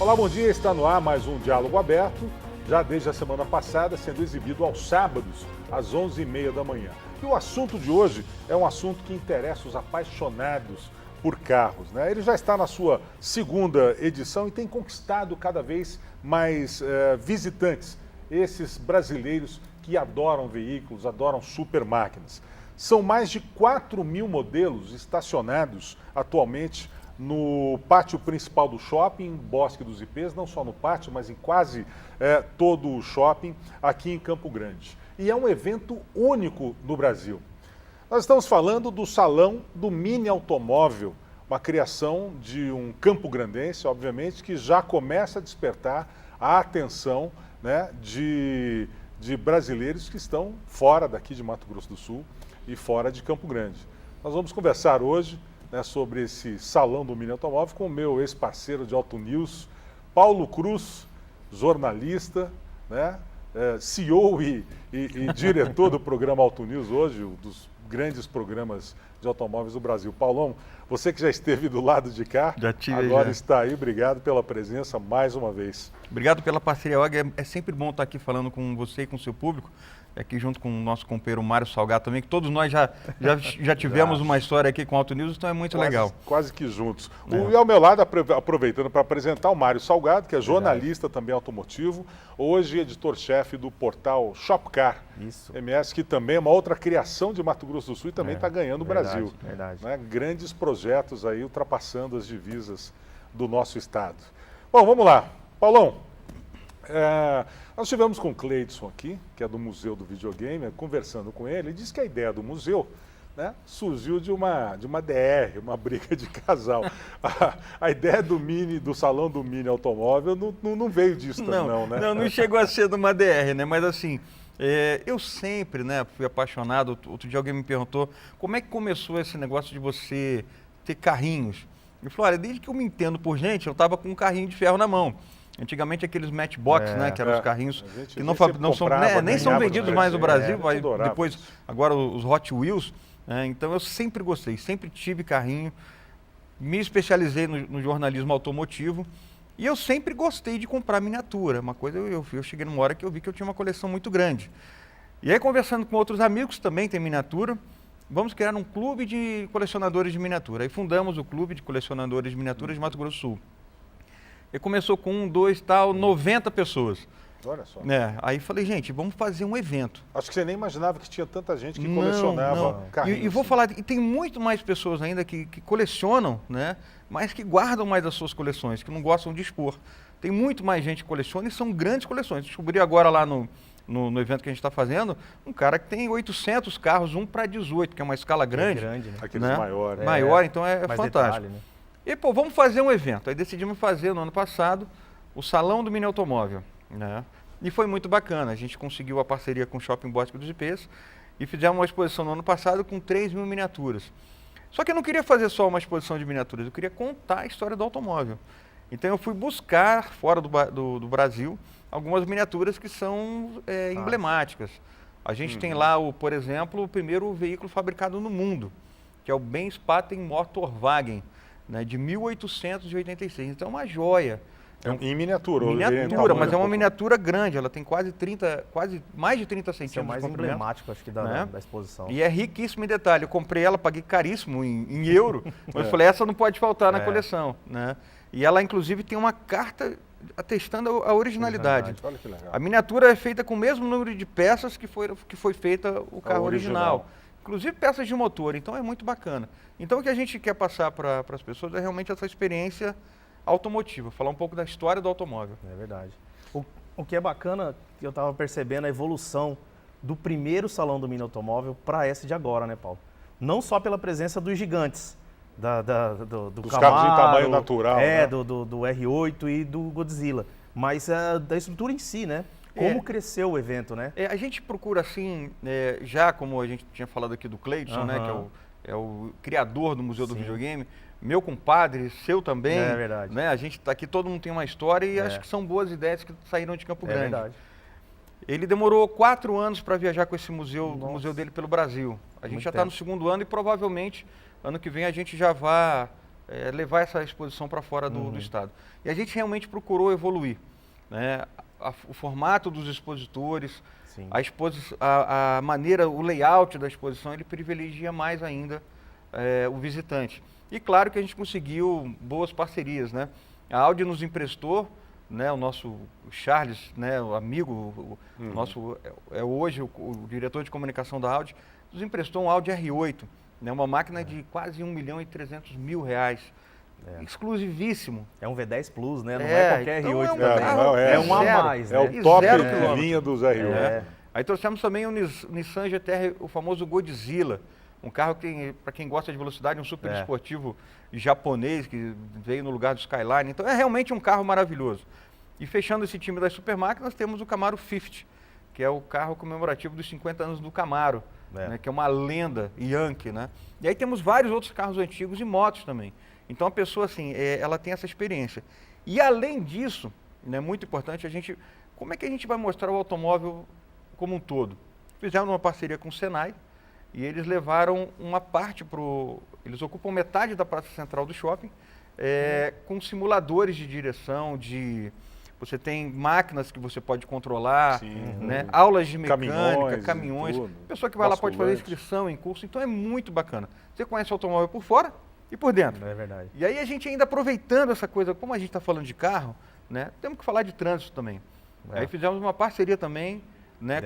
Olá, bom dia. Está no ar mais um Diálogo Aberto, já desde a semana passada, sendo exibido aos sábados, às 11h30 da manhã. E o assunto de hoje é um assunto que interessa os apaixonados por carros, né? Ele já está na sua segunda edição e tem conquistado cada vez mais visitantes, esses brasileiros que adoram veículos, adoram super máquinas. São mais de 4.000 modelos estacionados atualmente no pátio principal do shopping, Bosque dos Ipês, não só no pátio, mas em quase todo o shopping aqui em Campo Grande. E é um evento único no Brasil. Nós estamos falando do Salão do Mini Automóvel, uma criação de um campograndense, obviamente, que já começa a despertar a atenção, né, de brasileiros que estão fora daqui de Mato Grosso do Sul e fora de Campo Grande. Nós vamos conversar hoje, né, sobre esse Salão do Mini Automóvel com o meu ex-parceiro de Auto News, Paulo Cruz, jornalista, né, CEO e diretor do programa Auto News hoje, um dos grandes programas de automóveis do Brasil. Paulão, você que já esteve do lado de cá, agora está aí, obrigado pela presença mais uma vez. Obrigado pela parceria, Og. É sempre bom estar aqui falando com você e com o seu público, aqui junto com o nosso companheiro Mário Salgado também, que todos nós já tivemos uma história aqui com o Auto News, então é muito legal. Quase que juntos. E ao meu lado, aproveitando para apresentar o Mário Salgado, que é jornalista também automotivo, hoje editor-chefe do portal Shopcar MS, que também é uma outra criação de Mato Grosso do Sul e também está ganhando o Brasil. Verdade. Né? Grandes projetos aí ultrapassando as divisas do nosso estado. Bom, vamos lá. Paulão, nós estivemos com o Cleidson aqui, que é do Museu do Videogame, conversando com ele, e disse que a ideia do museu, né, surgiu de uma DR, uma briga de casal. A ideia do Salão do Mini Automóvel não veio disso não, né? Não chegou a ser de uma DR, né? Mas assim, eu sempre, né, fui apaixonado. Outro dia alguém me perguntou como é que começou esse negócio de você ter carrinhos. Eu falei, olha, desde que eu me entendo por gente, eu estava com um carrinho de ferro na mão. Antigamente aqueles Matchbox, né, que eram os carrinhos que não são, nem são vendidos mais no Brasil, depois agora os Hot Wheels. Então eu sempre gostei, sempre tive carrinho, me especializei no jornalismo automotivo e eu sempre gostei de comprar miniatura. Uma coisa, eu cheguei numa hora que eu vi que eu tinha uma coleção muito grande. E aí, conversando com outros amigos que também têm miniatura, vamos criar um clube de colecionadores de miniatura. Aí fundamos o Clube de Colecionadores de Miniaturas de Mato Grosso do Sul. E começou com 1, 2, 90 pessoas. Olha só. Aí falei, gente, vamos fazer um evento. Acho que você nem imaginava que tinha tanta gente que colecionava carrinhos. E vou falar, e tem muito mais pessoas ainda que colecionam, né? Mas que guardam mais as suas coleções, que não gostam de expor. Tem muito mais gente que coleciona e são grandes coleções. Descobri agora lá no evento que a gente está fazendo, um cara que tem 800 carros, 1:18, que é uma escala grande. Né? Aqueles maiores. Maior, então é fantástico. Detalhe, né? E, vamos fazer um evento. Aí decidimos fazer no ano passado o Salão do Mini Automóvel, né? E foi muito bacana. A gente conseguiu a parceria com o Shopping Bosque dos Ipês e fizemos uma exposição no ano passado com 3.000 miniaturas. Só que eu não queria fazer só uma exposição de miniaturas, eu queria contar a história do automóvel. Então eu fui buscar, fora do Brasil, algumas miniaturas que são emblemáticas. A gente tem lá, por exemplo, o primeiro veículo fabricado no mundo, que é o Benz Patent Motorwagen, né, de 1886. Então é uma joia. Em miniatura. Mas é uma miniatura grande, ela tem mais de 30 centímetros. Isso é o mais emblemático, acho que, da exposição. E é riquíssimo em detalhe. Eu comprei ela, paguei caríssimo em euro, mas eu falei, essa não pode faltar na coleção, né? E ela, inclusive, tem uma carta atestando a originalidade. Olha que legal. A miniatura é feita com o mesmo número de peças que foi feita o carro original. Inclusive peças de motor, então é muito bacana. Então o que a gente quer passar para as pessoas é realmente essa experiência automotiva, falar um pouco da história do automóvel. É verdade. O que é bacana, que eu estava percebendo a evolução do primeiro Salão do Mini Automóvel para esse de agora, né, Paulo? Não só pela presença dos gigantes, do dos Camaro, carros de tamanho natural, né? do R8 e do Godzilla, mas da estrutura em si, né? Como cresceu o evento, né? A gente procura assim, já como a gente tinha falado aqui do Cleidson, né, que é o criador do Museu do Videogame, meu compadre, seu também. É verdade. Né? A gente está aqui, todo mundo tem uma história e acho que são boas ideias que saíram de Campo Grande. É verdade. Ele demorou 4 anos para viajar com esse museu, o museu dele pelo Brasil. A gente já está no 2º ano e provavelmente ano que vem a gente já vai levar essa exposição para fora do estado. E a gente realmente procurou evoluir, né? O formato dos expositores, a maneira, o layout da exposição, ele privilegia mais ainda o visitante. E claro que a gente conseguiu boas parcerias, né? A Audi nos emprestou, né, o nosso Charles, né, o amigo, nosso, hoje o diretor de comunicação da Audi, nos emprestou um Audi R8, né, uma máquina de quase R$1.300.000. Exclusivíssimo. É um V10 Plus, né? Não é qualquer então R8 também. É um a mais, né? É o top de linha dos R8. Aí trouxemos também o Nissan GT-R, o famoso Godzilla. Um carro que, para quem gosta de velocidade, um super esportivo japonês que veio no lugar do Skyline. Então é realmente um carro maravilhoso. E fechando esse time das supermáquinas, temos o Camaro 50, que é o carro comemorativo dos 50 anos do Camaro, né, que é uma lenda Yankee, né? E aí temos vários outros carros antigos e motos também. Então a pessoa, assim, ela tem essa experiência. E além disso, né, muito importante, como é que a gente vai mostrar o automóvel como um todo? Fizemos uma parceria com o Senai, e eles levaram uma parte eles ocupam metade da praça central do shopping, com simuladores de direção, você tem máquinas que você pode controlar, né? Aulas de mecânica, caminhões. Pessoa que vai lá pode fazer inscrição em curso, então é muito bacana. Você conhece o automóvel por fora e por dentro. É verdade. E aí a gente ainda aproveitando essa coisa, como a gente está falando de carro, né? Temos que falar de trânsito também. Aí fizemos uma parceria também, né,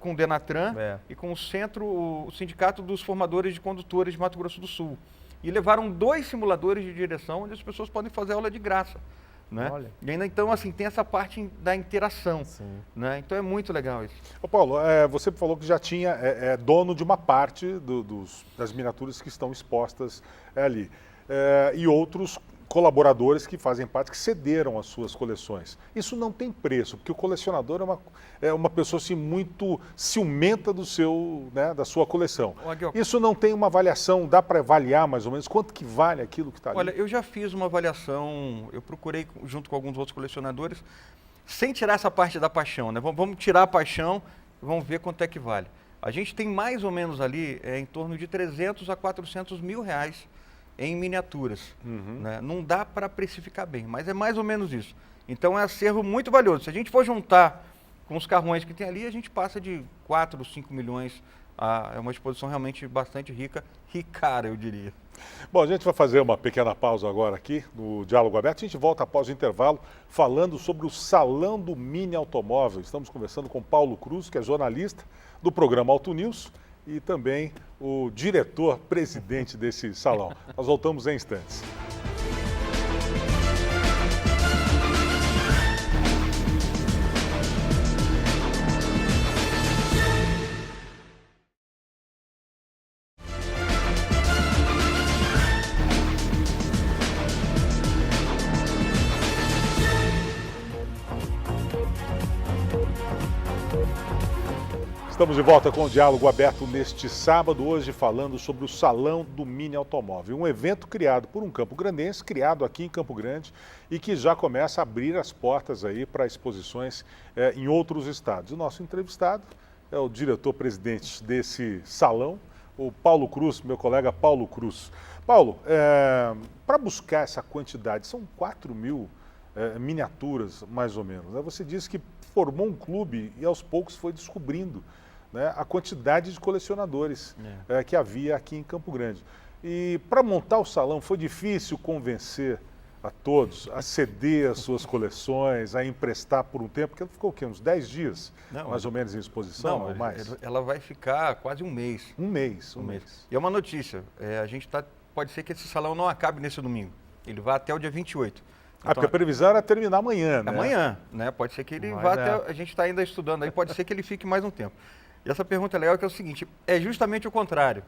com o Denatran e com o Sindicato dos Formadores de Condutores de Mato Grosso do Sul. E levaram 2 simuladores de direção onde as pessoas podem fazer aula de graça. Né? E ainda então, assim, tem essa parte da interação. Né? Então é muito legal isso. Ô Paulo, você falou que já tinha dono de uma parte das miniaturas que estão expostas ali. E outros colaboradores que fazem parte, que cederam as suas coleções. Isso não tem preço, porque o colecionador é uma pessoa assim, muito ciumenta da sua coleção. Isso não tem uma avaliação, dá para avaliar mais ou menos quanto que vale aquilo que está ali? Olha, eu já fiz uma avaliação, eu procurei junto com alguns outros colecionadores, sem tirar essa parte da paixão, né? Vamos tirar a paixão e vamos ver quanto é que vale. A gente tem mais ou menos ali em torno de 300 a 400 mil reais em miniaturas. Né? Não dá para precificar bem, mas é mais ou menos isso. Então é acervo muito valioso. Se a gente for juntar com os carrões que tem ali, a gente passa de 4, 5 milhões. É uma exposição realmente bastante rica e cara, eu diria. Bom, a gente vai fazer uma pequena pausa agora aqui no Diálogo Aberto. A gente volta após o intervalo falando sobre o Salão do Mini Automóvel. Estamos conversando com Paulo Cruz, que é jornalista do programa Auto News e também o diretor-presidente desse salão. Nós voltamos em instantes. Estamos de volta com o Diálogo Aberto neste sábado, hoje falando sobre o Salão do Mini Automóvel, um evento criado por um campograndense, criado aqui em Campo Grande e que já começa a abrir as portas aí para exposições em outros estados. O nosso entrevistado é o diretor-presidente desse salão, o Paulo Cruz, meu colega Paulo Cruz. Paulo, para buscar essa quantidade, são 4 mil miniaturas mais ou menos, né? Você disse que formou um clube e aos poucos foi descobrindo, né, a quantidade de colecionadores que havia aqui em Campo Grande. E para montar o salão foi difícil convencer a todos a ceder as suas coleções, a emprestar por um tempo, porque ficou o quê? Uns 10 dias, mais ou menos, em exposição ou mais? Ela vai ficar quase um mês. Um mês. E é uma notícia, pode ser que esse salão não acabe nesse domingo, ele vai até o dia 28. Então, porque a previsão era terminar amanhã, né? Amanhã, né? Pode ser que ele vá até... A gente está ainda estudando aí, pode ser que ele fique mais um tempo. E essa pergunta é legal, que é o seguinte, é justamente o contrário.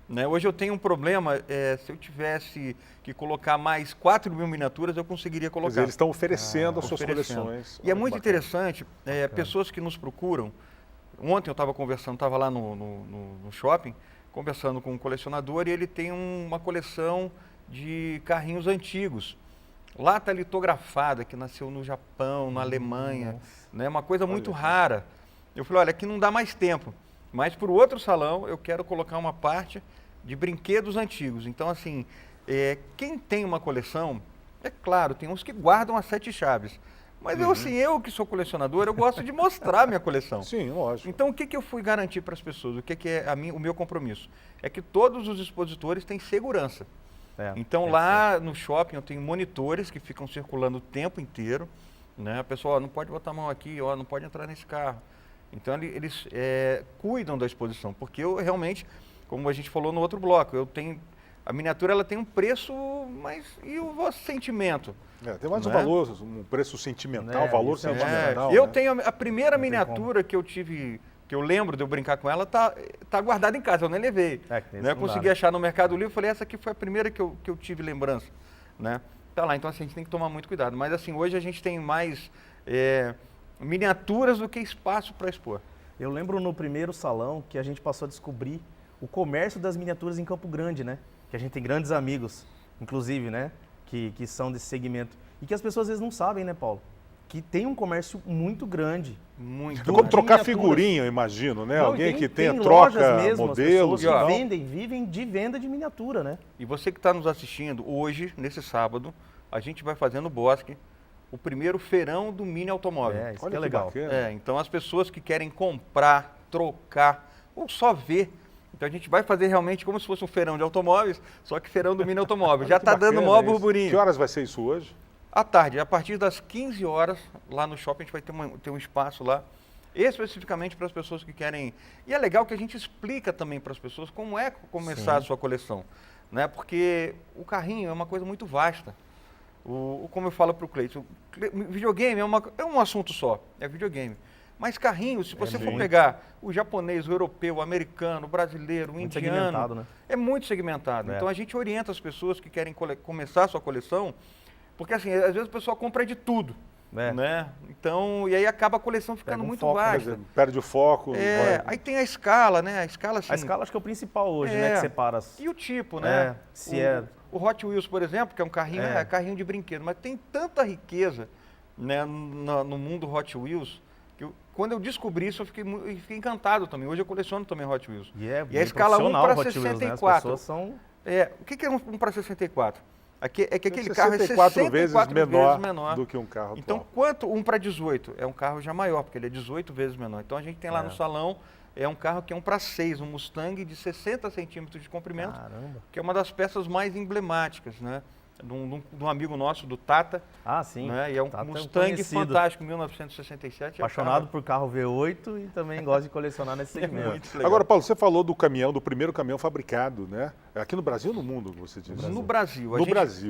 Né? Hoje eu tenho um problema, se eu tivesse que colocar mais 4 mil miniaturas, eu conseguiria colocar. Quer dizer, eles estão oferecendo as suas coleções. E é muito interessante, pessoas que nos procuram. Ontem eu estava conversando, estava lá no shopping, conversando com um colecionador, e ele tem uma coleção de carrinhos antigos. Lata litografada, que nasceu no Japão, na Alemanha, né? Uma coisa muito rara. Eu falei, olha, aqui não dá mais tempo, mas para o outro salão eu quero colocar uma parte de brinquedos antigos. Então, assim, Quem tem uma coleção, é claro, tem uns que guardam as 7 chaves. Mas eu que sou colecionador, eu gosto de mostrar minha coleção. Sim, lógico. Então, o que eu fui garantir para as pessoas? O que é o meu compromisso? É que todos os expositores têm segurança. Então, lá no shopping, eu tenho monitores que ficam circulando o tempo inteiro. Né? A pessoa, não pode botar a mão aqui, não pode entrar nesse carro. Então, eles cuidam da exposição. Porque eu realmente, como a gente falou no outro bloco, a miniatura ela tem um preço, mas e o vosso sentimento? Tem mais um valor, um preço sentimental, valor sentimental. Eu tenho a primeira miniatura que eu tive, que eu lembro de eu brincar com ela, tá guardada em casa, eu nem levei. Eu consegui achar no Mercado Livre, falei, essa aqui foi a primeira que eu tive lembrança. Né? Tá lá, então assim, a gente tem que tomar muito cuidado. Mas assim, hoje a gente tem mais miniaturas do que espaço para expor. Eu lembro no primeiro salão que a gente passou a descobrir o comércio das miniaturas em Campo Grande, né? Que a gente tem grandes amigos, inclusive, né? Que são desse segmento. E que as pessoas às vezes não sabem, né, Paulo? Que tem um comércio muito grande. É como trocar figurinha, eu imagino, né? Não, alguém que tem troca mesmo, modelos. As pessoas que vivem de venda de miniatura, né? E você que está nos assistindo, hoje, nesse sábado, a gente vai fazer no Bosque o primeiro feirão do mini automóvel. Isso que é legal. Então as pessoas que querem comprar, trocar ou só ver. Então a gente vai fazer realmente como se fosse um feirão de automóveis, só que feirão do mini automóvel. Já está dando maior burburinho. Que horas vai ser isso hoje? À tarde, a partir das 15 horas, lá no shopping, a gente vai ter um espaço lá, especificamente para as pessoas que querem... E é legal que a gente explica também para as pessoas como é começar a sua coleção. Né? Porque o carrinho é uma coisa muito vasta. Como eu falo para o Cleiton, videogame é um assunto só, é videogame. Mas carrinho, se você for pegar o japonês, o europeu, o americano, o brasileiro, o indiano, segmentado, né? É muito segmentado. Então a gente orienta as pessoas que querem começar a sua coleção, porque assim, às vezes a pessoa compra de tudo. Né? Então, e aí acaba a coleção ficando muito vasta. Perde o foco. Aí tem a escala, né? A escala acho que é o principal hoje, né? Que separa E o tipo, né? O Hot Wheels, por exemplo, que é um carrinho, carrinho de brinquedo, mas tem tanta riqueza, né, no mundo Hot Wheels, que quando eu descobri isso, eu fiquei encantado também. Hoje eu coleciono também Hot Wheels. E a escala 1 para 64. Né? As pessoas são... O que é 1 para 64? É que aquele carro é 64 vezes menor do que um carro atual. Então, quanto 1 para 18? É um carro já maior, porque ele é 18 vezes menor. Então, a gente tem lá no salão, um carro que é 1 para 6, um Mustang de 60 centímetros de comprimento, que é uma das peças mais emblemáticas, né? De um amigo nosso, do Tata. Sim. Né? E é um Mustang fantástico, 1967. Apaixonado por carro V8 e também gosta de colecionar nesse segmento. Agora, Paulo, você falou do caminhão, do primeiro caminhão fabricado, né? Aqui no Brasil ou no mundo, você diz? No Brasil.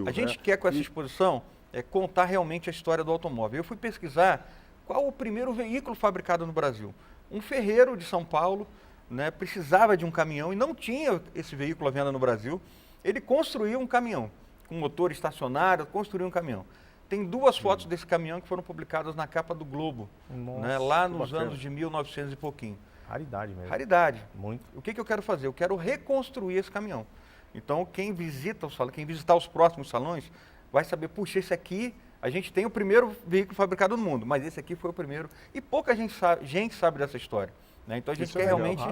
A gente quer, com essa exposição, contar realmente a história do automóvel. Eu fui pesquisar qual o primeiro veículo fabricado no Brasil. Um ferreiro de São Paulo, né, precisava de um caminhão e não tinha esse veículo à venda no Brasil. Ele construiu um caminhão. Com motor estacionário, construiu um caminhão. Tem 2 fotos desse caminhão que foram publicadas na capa do Globo, né, lá nos anos de 1900 e pouquinho. Raridade mesmo. Raridade. Muito. O que eu quero fazer? Eu quero reconstruir esse caminhão. Então, quem visitar os próximos salões, vai saber, puxa, esse aqui, a gente tem o primeiro veículo fabricado no mundo, mas esse aqui foi o primeiro. E pouca gente sabe dessa história. Né? Então a gente quer realmente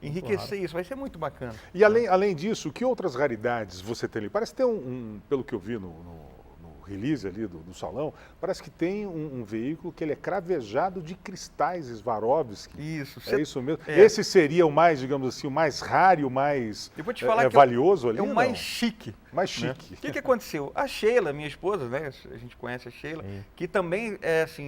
enriquecer isso, vai ser muito bacana. E além disso, que outras raridades você tem ali? Parece que tem pelo que eu vi no release ali do salão, parece que tem um veículo que ele é cravejado de cristais Swarovski. Isso. É isso mesmo? Esse seria o mais, digamos assim, o mais raro e o mais valioso ali? É o mais chique. Mais chique. O que aconteceu? A Sheila, minha esposa, né? A gente conhece a Sheila, que também,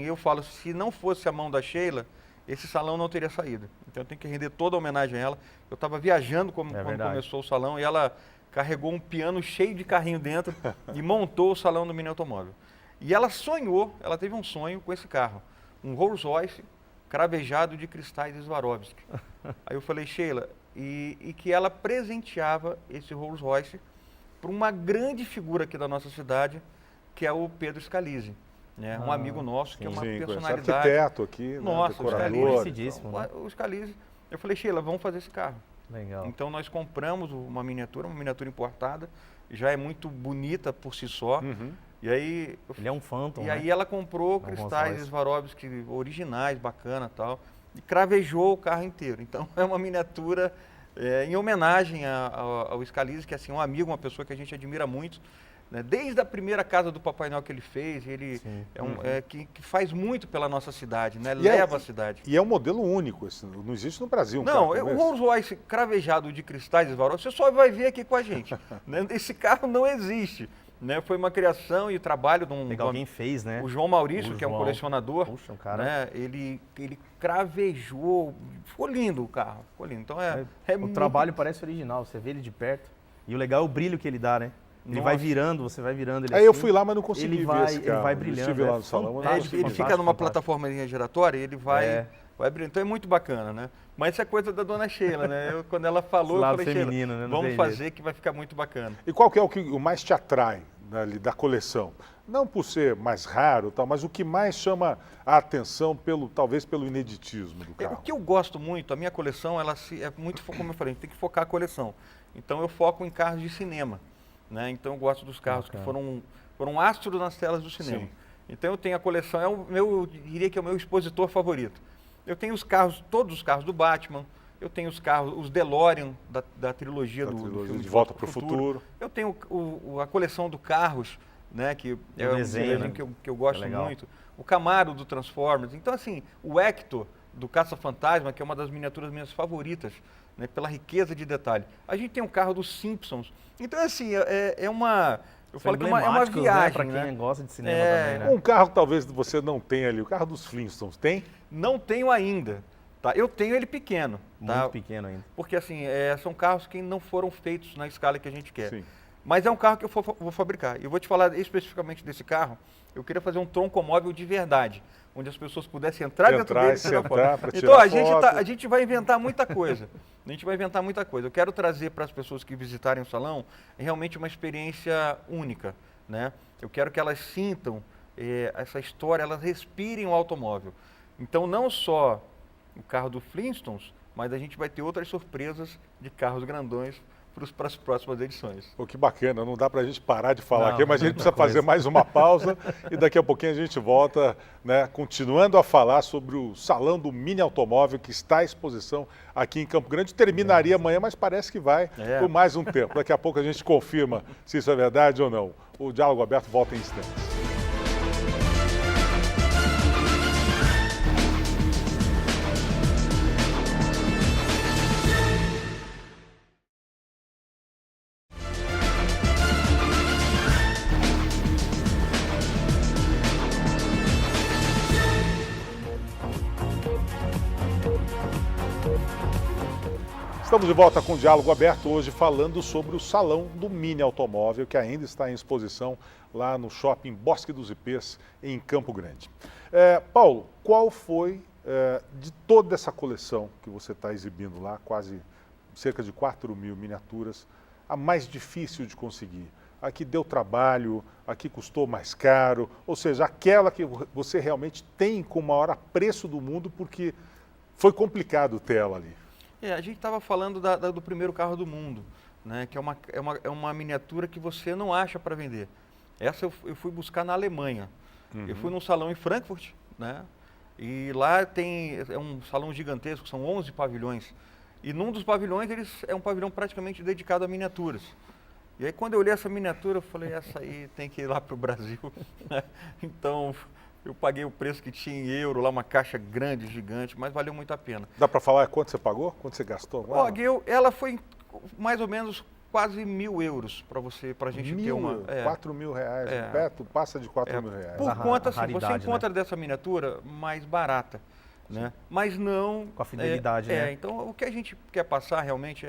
eu falo, se não fosse a mão da Sheila, esse salão não teria saído. Então eu tenho que render toda a homenagem a ela. Eu estava viajando quando começou o salão e ela carregou um piano cheio de carrinho dentro e montou o salão do mini automóvel. E ela teve um sonho com esse carro, um Rolls Royce cravejado de cristais Swarovski. Aí eu falei, Sheila, e que ela presenteava esse Rolls Royce para uma grande figura aqui da nossa cidade, que é o Pedro Scalise. Né? Um amigo nosso, que é uma personalidade. Arquiteto aqui, nossa, o Scalise. O Scalise. Eu falei, Sheila, vamos fazer esse carro. Legal. Então nós compramos uma miniatura importada, já é muito bonita por si só. E aí, ele é um Phantom. E aí ela comprou cristais Swarovski originais, bacana e tal, e cravejou o carro inteiro. Então é uma miniatura em homenagem ao Scalise, que é assim, um amigo, uma pessoa que a gente admira muito, né? Desde a primeira casa do Papai Noel que ele fez, ele que faz muito pela nossa cidade, né? Leva a cidade. E é um modelo único, não existe no Brasil Não, carro o Rolls Royce cravejado de cristais, Svarovski, você só vai ver aqui com a gente. Né? Esse carro não existe. Né? Foi uma criação e trabalho de um... Alguém fez, né? O João Maurício, que é um colecionador. Puxa, um cara... Né? Ele cravejou, ficou lindo o carro, ficou lindo. Então o trabalho parece original, você vê ele de perto. E o legal é o brilho que ele dá, né? Ele vai virando, você vai virando ele Aí assim, eu fui lá, mas não consegui ver esse carro. Ele vai brilhando. Eu estive lá no salão. Ele fica numa plataforma giratória e ele vai brilhando. Então é muito bacana, né? Mas isso é coisa da dona Sheila, né? Quando ela falou, eu falei, feminino, Sheila, né? vamos fazer que vai ficar muito bacana. E qual que é o mais te atrai da coleção? Não por ser mais raro, tal, mas o que mais chama a atenção, talvez pelo ineditismo do carro? O que eu gosto muito, a minha coleção, é muito, como eu falei, a gente tem que focar a coleção. Então eu foco em carros de cinema. Né? Então eu gosto dos carros que foram astros nas telas do cinema. Sim. Então eu tenho a coleção, eu diria que é o meu expositor favorito. Eu tenho todos os carros do Batman, eu tenho os DeLorean da trilogia do filme De Volta para o Futuro. Eu tenho a coleção do Carros, né, que é um desenho que eu gosto muito. O Camaro do Transformers. Então assim, o Hector do Caça-Fantasma, que é uma das miniaturas minhas favoritas, né, pela riqueza de detalhe. A gente tem um carro dos Simpsons. Então assim, é uma... Eu falo que é uma viagem, né? Para quem gosta de cinema também, né? Um carro que talvez você não tenha ali, o carro dos Flintstones, tem? Não tenho ainda. Tá? Eu tenho ele pequeno. Muito pequeno ainda. Porque assim, são carros que não foram feitos na escala que a gente quer. Sim. Mas é um carro que eu vou fabricar. Eu vou te falar especificamente desse carro. Eu queria fazer um troncomóvel de verdade, onde as pessoas pudessem entrar dentro dele e tirar foto. Então a gente vai inventar muita coisa. Eu quero trazer para as pessoas que visitarem o salão realmente uma experiência única, né? Eu quero que elas sintam essa história, elas respirem o automóvel. Então não só o carro do Flintstones, mas a gente vai ter outras surpresas de carros grandões para as próximas edições. Pô, que bacana, não dá para a gente parar de falar aqui, mas a gente precisa fazer mais uma pausa e daqui a pouquinho a gente volta, né, continuando a falar sobre o Salão do Mini Automóvel que está à exposição aqui em Campo Grande. Terminaria amanhã, mas parece que vai por mais um tempo. Daqui a pouco a gente confirma se isso é verdade ou não. O Diálogo Aberto volta em instantes. Estamos de volta com o Diálogo Aberto, hoje falando sobre o Salão do Mini Automóvel, que ainda está em exposição lá no Shopping Bosque dos Ipês, em Campo Grande. Paulo, qual foi, de toda essa coleção que você está exibindo lá, quase cerca de 4.000 miniaturas, a mais difícil de conseguir? A que deu trabalho, a que custou mais caro, ou seja, aquela que você realmente tem com o maior apreço do mundo, porque foi complicado ter ela ali. A gente estava falando do primeiro carro do mundo, né, que é uma miniatura que você não acha para vender. Essa eu fui buscar na Alemanha. Eu fui num salão em Frankfurt, né, e lá é um salão gigantesco, são 11 pavilhões. E num dos pavilhões é um pavilhão praticamente dedicado a miniaturas. E aí quando eu olhei essa miniatura, eu falei, essa aí tem que ir lá para o Brasil. Então... eu paguei o preço que tinha em euro, lá uma caixa grande, gigante, mas valeu muito a pena. Dá para falar quanto você pagou? Quanto você gastou? Ela foi mais ou menos quase 1.000 euros para a gente ter uma... 4.000 reais, perto passa de 4.000 reais. Por conta, assim, você encontra dessa miniatura mais barata, né? Mas não... com a fidelidade, né? Então o que a gente quer passar realmente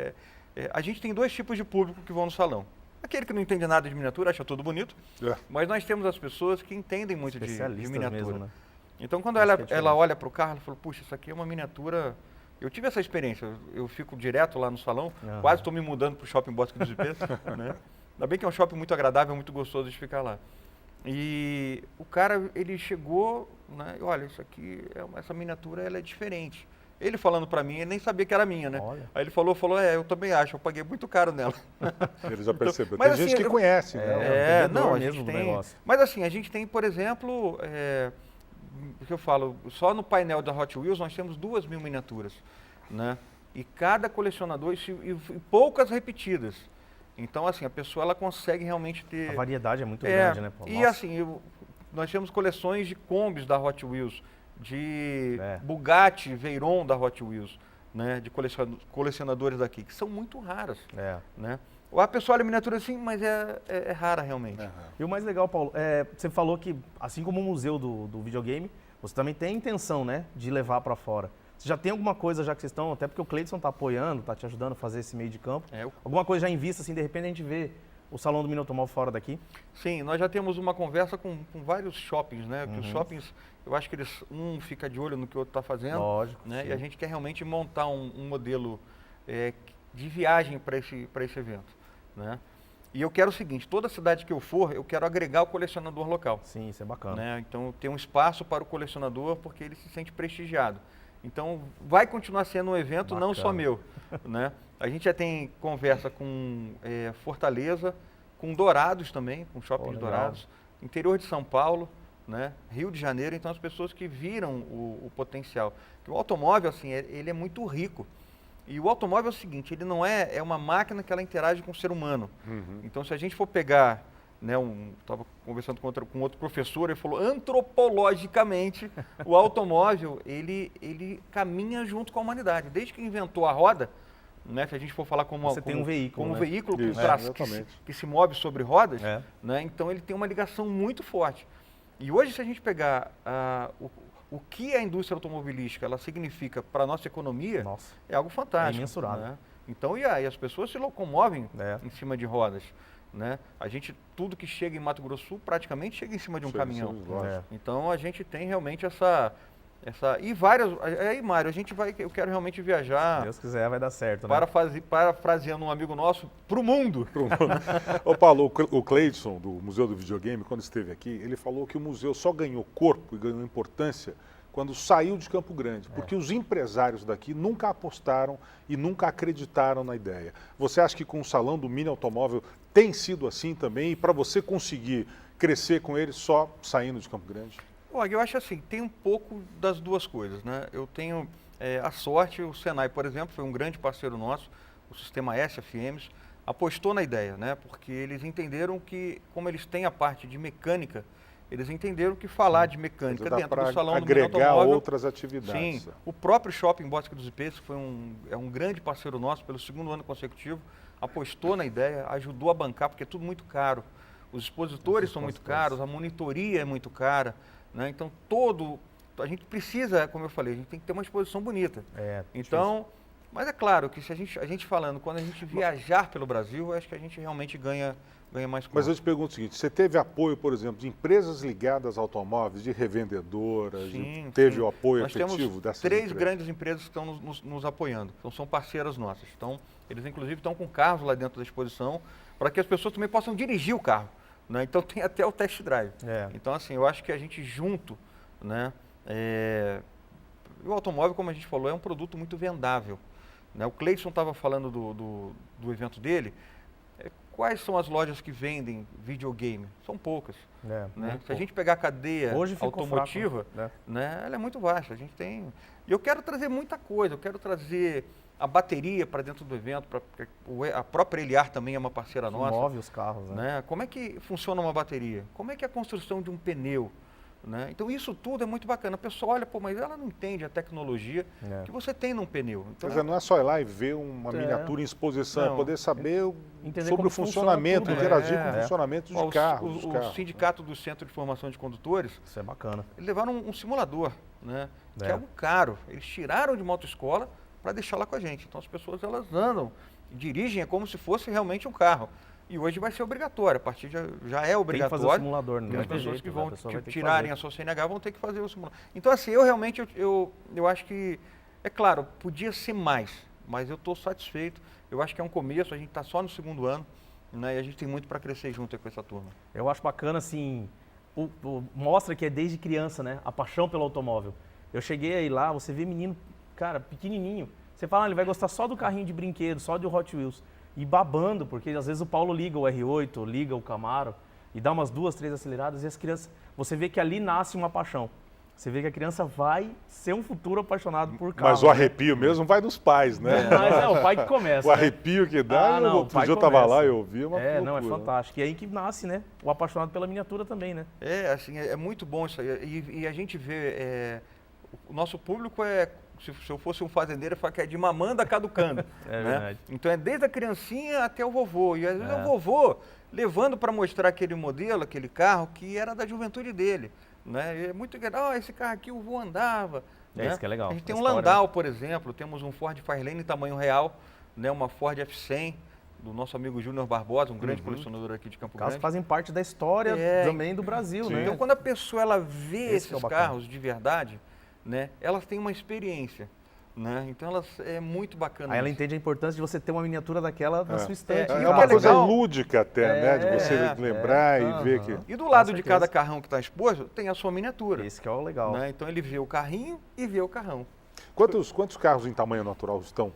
a gente tem dois tipos de público que vão no salão. Aquele que não entende nada de miniatura, acha tudo bonito, mas nós temos as pessoas que entendem muito de miniatura. Mesmo, né? Então, quando ela olha para o carro, ela falou, puxa, isso aqui é uma miniatura... Eu tive essa experiência, eu fico direto lá no salão, quase estou me mudando para o Shopping Bosque dos Ipês, né? Ainda bem que é um shopping muito agradável, muito gostoso de ficar lá. E o cara, ele chegou, né, e olha, isso aqui, essa miniatura, ela é diferente. Ele falando para mim, ele nem sabia que era minha, né? Olha. Aí ele falou, eu também acho, eu paguei muito caro nela. Ele já percebeu. Mas, tem gente que conhece, né? A gente tem. Mas assim, a gente tem, por exemplo, o que eu falo, só no painel da Hot Wheels nós temos 2.000 miniaturas, né? e cada colecionador, e poucas repetidas. Então, assim, a pessoa ela consegue realmente ter... A variedade é muito grande, né, Paulo? E assim, nós temos coleções de Kombis da Hot Wheels, de Bugatti Veyron da Hot Wheels, né, de colecionadores daqui, que são muito raras. Né? A pessoa olha a miniatura assim, mas é rara realmente. E o mais legal, Paulo, você falou que, assim como o museu do videogame, você também tem a intenção, né, de levar para fora. Você já tem alguma coisa já que vocês estão, até porque o Cleidson está apoiando, está te ajudando a fazer esse meio de campo. Alguma coisa já em vista, assim, de repente a gente vê o Salão do Mini Automóvel fora daqui? Sim, nós já temos uma conversa com vários shoppings, né? Que os shoppings, eu acho que um fica de olho no que o outro está fazendo. Lógico. Né? E a gente quer realmente montar um modelo de viagem para esse evento. Né? E eu quero o seguinte, toda cidade que eu for, eu quero agregar o colecionador local. Sim, isso é bacana. Né? Então, ter um espaço para o colecionador, porque ele se sente prestigiado. Então, vai continuar sendo um evento não só meu. Né? A gente já tem conversa com Fortaleza, com Dourados também, com shoppings Dourados, interior de São Paulo, né? Rio de Janeiro. Então, as pessoas que viram o potencial. Porque o automóvel, assim, ele é muito rico. E o automóvel é o seguinte, ele não é uma máquina que ela interage com o ser humano. Então, se a gente for pegar... Né, estava conversando com outro professor, ele falou, antropologicamente, o automóvel, ele caminha junto com a humanidade. Desde que inventou a roda, né, se a gente for falar como um veículo, como né? veículo que se move sobre rodas, né, então ele tem uma ligação muito forte. E hoje, se a gente pegar o que a indústria automobilística ela significa para a nossa economia, é algo fantástico. É imensurável. Né? Então, e as pessoas se locomovem em cima de rodas. Né? A gente, tudo que chega em Mato Grosso do Sul, praticamente chega em cima de um caminhão. Então, a gente tem realmente essa e várias... Aí, Mário, eu quero realmente viajar... Se Deus quiser, vai dar certo, né? Parafraseando um amigo nosso, para o mundo. Ô Paulo, o Cleidson, do Museu do Videogame, quando esteve aqui, ele falou que o museu só ganhou corpo e ganhou importância quando saiu de Campo Grande, porque os empresários daqui nunca apostaram e nunca acreditaram na ideia. Você acha que com o Salão do Mini Automóvel tem sido assim também, e para você conseguir crescer com ele só saindo de Campo Grande? Olha, eu acho assim, tem um pouco das duas coisas, né? Eu tenho a sorte, o Senai, por exemplo, foi um grande parceiro nosso, o Sistema SFMs, apostou na ideia, né? Porque eles entenderam que, como eles têm a parte de mecânica, eles entenderam que falar de mecânica dentro do Salão do Mini Automóvel... agregar outras atividades. Sim, o próprio Shopping Bosque dos Ipês, que foi um grande parceiro nosso pelo segundo ano consecutivo, apostou na ideia, ajudou a bancar, porque é tudo muito caro. Os expositores são muito caros, a monitoria é muito cara, né? Então, a gente precisa, como eu falei, a gente tem que ter uma exposição bonita. Então, mas é claro que se a gente falando, quando a gente viajar pelo Brasil, eu acho que a gente realmente ganha mais coisa. Mas eu te pergunto o seguinte, você teve apoio, por exemplo, de empresas ligadas a automóveis, de revendedoras, teve o apoio efetivo dessas empresas? Nós temos 3 grandes empresas que estão nos apoiando, então são parceiras nossas. Então, eles inclusive estão com carros lá dentro da exposição, para que as pessoas também possam dirigir o carro. Né? Então, tem até o test drive. Então, assim, eu acho que a gente junto, né, o automóvel, como a gente falou, é um produto muito vendável. Né? O Cleidson estava falando do evento dele. Quais são as lojas que vendem videogame? São poucas. Né? Se a gente pegar a cadeia automotiva, fraco, né, ela é muito vasta. A gente tem. E eu quero trazer muita coisa. Eu quero trazer a bateria para dentro do evento. A própria Eliar também é uma parceira nossa. Move os carros. Né? Como é que funciona uma bateria? Como é que é a construção de um pneu? Né? Então isso tudo é muito bacana. A pessoa olha, mas ela não entende a tecnologia que você tem num pneu. Então, quer dizer, não é só ir lá e ver uma miniatura em exposição, é poder saber sobre o funcionamento, interagir com o funcionamento de carros. O Sindicato do Centro de Formação de Condutores, isso é bacana. Eles levaram um simulador, né? Que é algo caro. Eles tiraram de uma autoescola para deixar lá com a gente. Então as pessoas elas andam, dirigem, é como se fosse realmente um carro. E hoje vai ser obrigatório, a partir já é obrigatório. Tem que fazer o simulador, né? As pessoas que vão tirarem a sua CNH vão ter que fazer o simulador. Então, assim, eu realmente, eu acho que, é claro, podia ser mais, mas eu estou satisfeito. Eu acho que é um começo, a gente está só no segundo ano, né? E a gente tem muito para crescer junto com essa turma. Eu acho bacana, assim, mostra que é desde criança, né? A paixão pelo automóvel. Eu cheguei aí lá, você vê menino, cara, pequenininho. Você fala, ele vai gostar só do carrinho de brinquedo, só do Hot Wheels. E babando, porque às vezes o Paulo liga o R8, liga o Camaro e dá umas 2, 3 aceleradas e as crianças, você vê que ali nasce uma paixão. você vê que a criança vai ser um futuro apaixonado por carro. Mas o arrepio mesmo vai dos pais, né? Mas é o pai que começa. O arrepio que dá, outro dia eu estava lá e eu ouvi uma loucura. Não, é fantástico. E aí que nasce, né? O apaixonado pela miniatura também, né? Assim, é muito bom isso aí. E a gente vê, o nosso público se eu fosse um fazendeiro, eu falaria que é de mamanda caducando. É né? verdade. Então é desde a criancinha até o vovô. E às vezes o vovô levando para mostrar aquele modelo, aquele carro que era da juventude dele. Né? E é muito legal, esse carro aqui o vô andava. É né? isso que é legal. A gente tem a um história, Landau, por exemplo, temos um Ford Fairlane em tamanho real, né? Uma Ford F100 do nosso amigo Júnior Barbosa, um grande colecionador aqui de Campo Carros Grande. fazem parte da história também do Brasil, né? Então quando a pessoa ela vê Esse que é esses o bacana. carros de verdade, né? Elas têm uma experiência. Né? Então é muito bacana. Aí ela isso. entende a importância de você ter uma miniatura daquela na sua estante. E É o uma que é coisa legal- lúdica até, né? De você lembrar e ver que... E do lado de certeza. cada carrão que está exposto, tem a sua miniatura. Esse que é o legal. Né? Então ele vê o carrinho e vê o carrão. Quantos carros em tamanho natural estão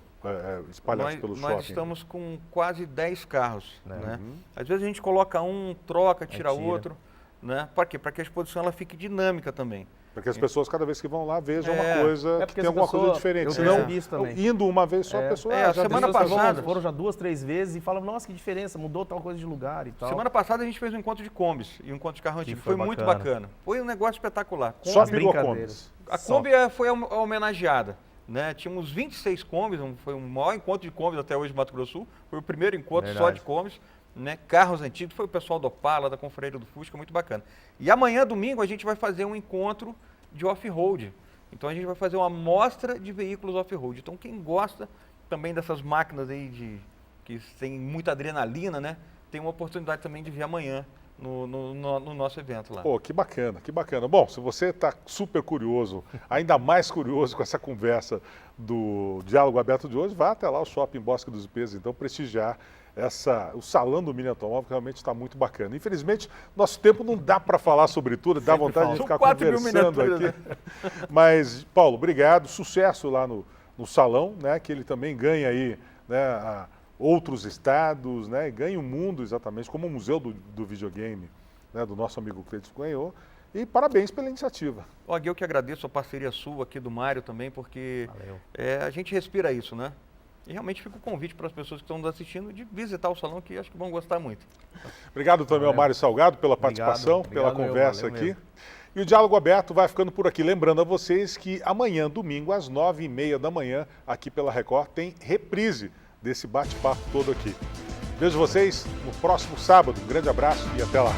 espalhados pelo Nós shopping? estamos com quase 10 carros. É. Né? Às vezes a gente coloca um, troca, tira tira. outro. Né? Para quê? Para que a exposição ela fique dinâmica também. Para que as pessoas, cada vez que vão lá, vejam uma coisa, É que porque tem essa alguma coisa pessoa- diferente. eu Senão, percebi isso também. indo uma vez só, a pessoa a já semana deixa essa passada- Foram já 2, 3 vezes e falam, nossa, que diferença, mudou tal coisa de lugar e tal. Semana passada a gente fez um encontro de Kombis e um encontro de carro antigo. foi Foi muito bacana. bacana. Foi um negócio espetacular. Só Kombi- virou brincadeiras. Combis. A Só. Kombi foi homenageada. Né? Tínhamos 26 Kombis, foi o maior encontro de Kombis até hoje em Mato Grosso do Sul. Foi o primeiro encontro só Verdade. de Kombis. Né? Carros antigos, foi o pessoal do Opala, da Confraria do Fusca, muito bacana. E amanhã, domingo, a gente vai fazer um encontro de off-road. Então a gente vai fazer uma mostra de veículos off-road. Então quem gosta também dessas máquinas aí que tem muita adrenalina, né? Tem uma oportunidade também de vir amanhã no nosso evento lá. Pô, que bacana, que bacana. Bom, se você está super curioso, ainda mais curioso com essa conversa do Diálogo Aberto de hoje, vá até lá o Shopping Bosque dos Ipês, então prestigiar o salão do mini automóvel, que realmente está muito bacana. Infelizmente, nosso tempo não dá para falar sobre tudo, dá vontade de São ficar 4 mil conversando aqui. miniaturas, Mas, Paulo, obrigado, sucesso lá no salão, né, que ele também ganha aí, né, outros estados, né, e ganha o mundo exatamente, como o Museu do Videogame, né, do nosso amigo Cleiton ganhou. E parabéns pela iniciativa. Ó, eu que agradeço a parceria sua aqui do Mário também, porque a gente respira isso, né? E realmente fica o convite para as pessoas que estão nos assistindo de visitar o salão, que acho que vão gostar muito. Obrigado também ao Mário Salgado pela participação, pela conversa aqui. E o Diálogo Aberto vai ficando por aqui. Lembrando a vocês que amanhã, domingo, às 9h30 da manhã, aqui pela Record, tem reprise desse bate-papo todo aqui. Vejo vocês no próximo sábado. Um grande abraço e até lá.